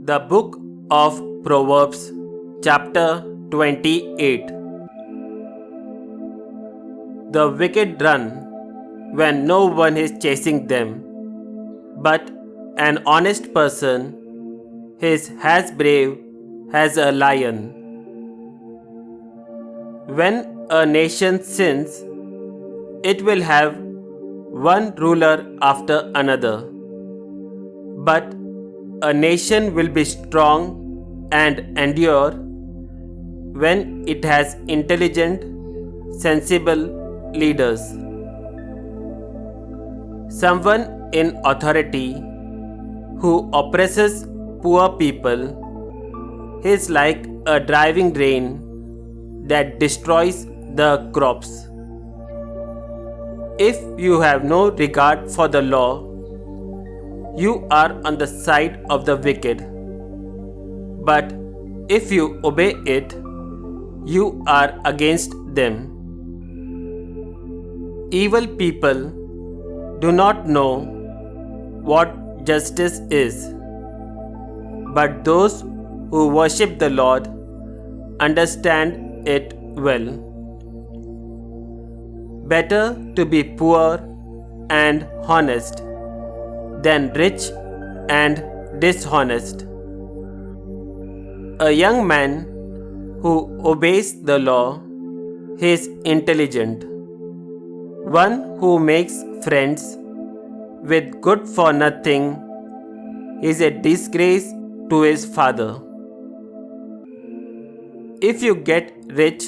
The Book of Proverbs, chapter 28. The wicked run when no one is chasing them, but an honest person is as brave as a lion. When a nation sins, it will have one ruler after another. But a nation will be strong and endure when it has intelligent, sensible leaders. Someone in authority who oppresses poor people is like a driving rain that destroys the crops. If you have no regard for the law, you are on the side of the wicked. But if you obey it, you are against them. Evil people do not know what justice is, but those who worship the Lord understand it well. Better to be poor and honest than rich and dishonest. A young man who obeys the law is intelligent. One who makes friends with good for nothing is a disgrace to his father. If you get rich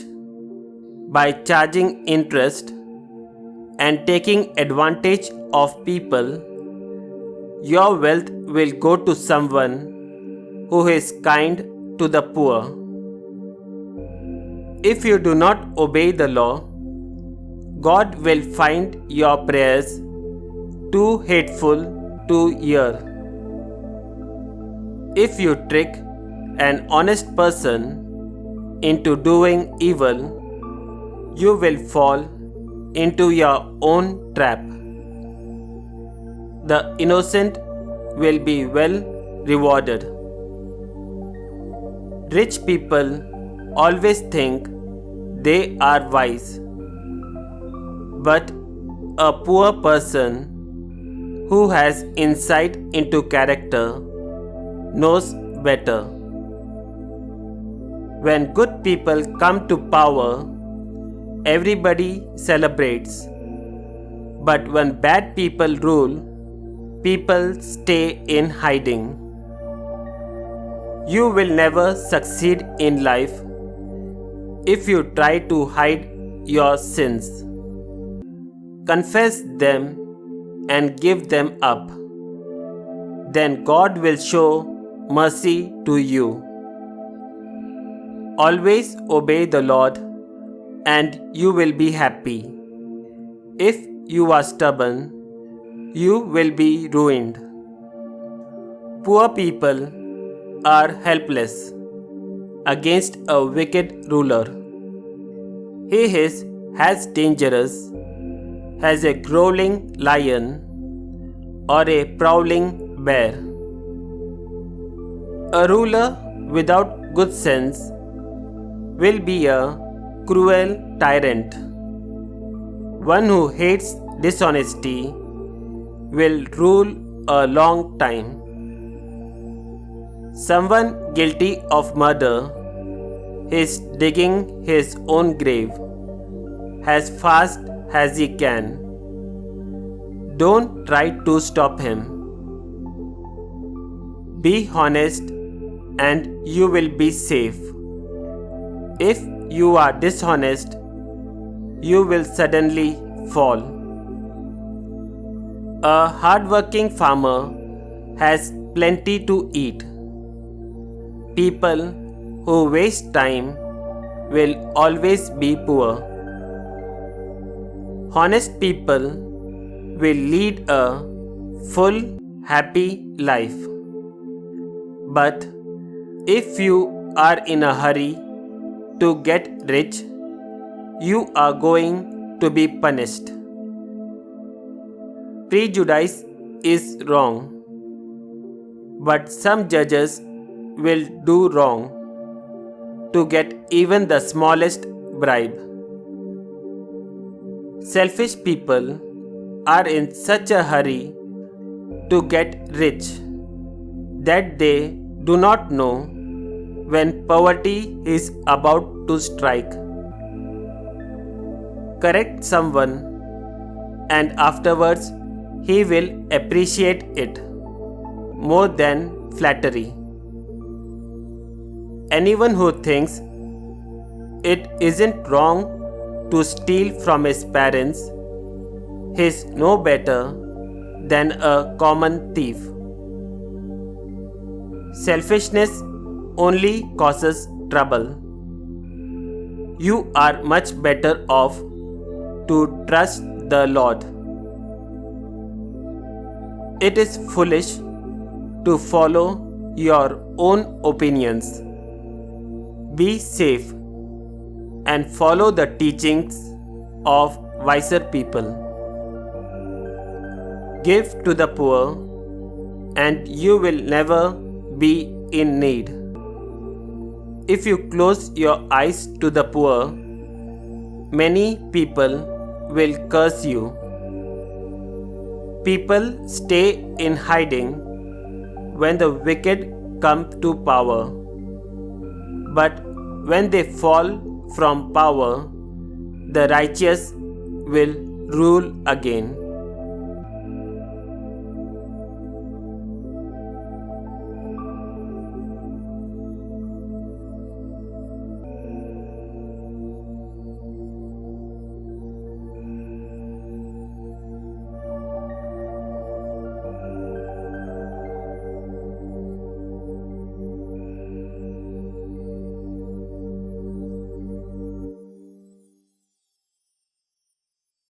by charging interest and taking advantage of people, your wealth will go to someone who is kind to the poor. If you do not obey the law, God will find your prayers too hateful to hear. If you trick an honest person into doing evil, you will fall into your own trap. The innocent will be well rewarded. Rich people always think they are wise, but a poor person who has insight into character knows better. When good people come to power, everybody celebrates. But when bad people rule, people stay in hiding. You will never succeed in life if you try to hide your sins. Confess them and give them up. Then God will show mercy to you. Always obey the Lord and you will be happy. If you are stubborn, you will be ruined. Poor people are helpless against a wicked ruler. He is as dangerous as a growling lion or a prowling bear. A ruler without good sense will be a cruel tyrant. One who hates dishonesty will rule a long time. Someone guilty of murder is digging his own grave as fast as he can. Don't try to stop him. Be honest and you will be safe. If you are dishonest, you will suddenly fall. A hardworking farmer has plenty to eat. People who waste time will always be poor. Honest people will lead a full, happy life. But if you are in a hurry to get rich, you are going to be punished. Prejudice is wrong, but some judges will do wrong to get even the smallest bribe. Selfish people are in such a hurry to get rich that they do not know when poverty is about to strike. Correct someone and afterwards he will appreciate it more than flattery. Anyone who thinks it isn't wrong to steal from his parents is no better than a common thief. Selfishness only causes trouble. You are much better off to trust the Lord. It is foolish to follow your own opinions. Be safe and follow the teachings of wiser people. Give to the poor, and you will never be in need. If you close your eyes to the poor, many people will curse you. People stay in hiding when the wicked come to power. But when they fall from power, the righteous will rule again.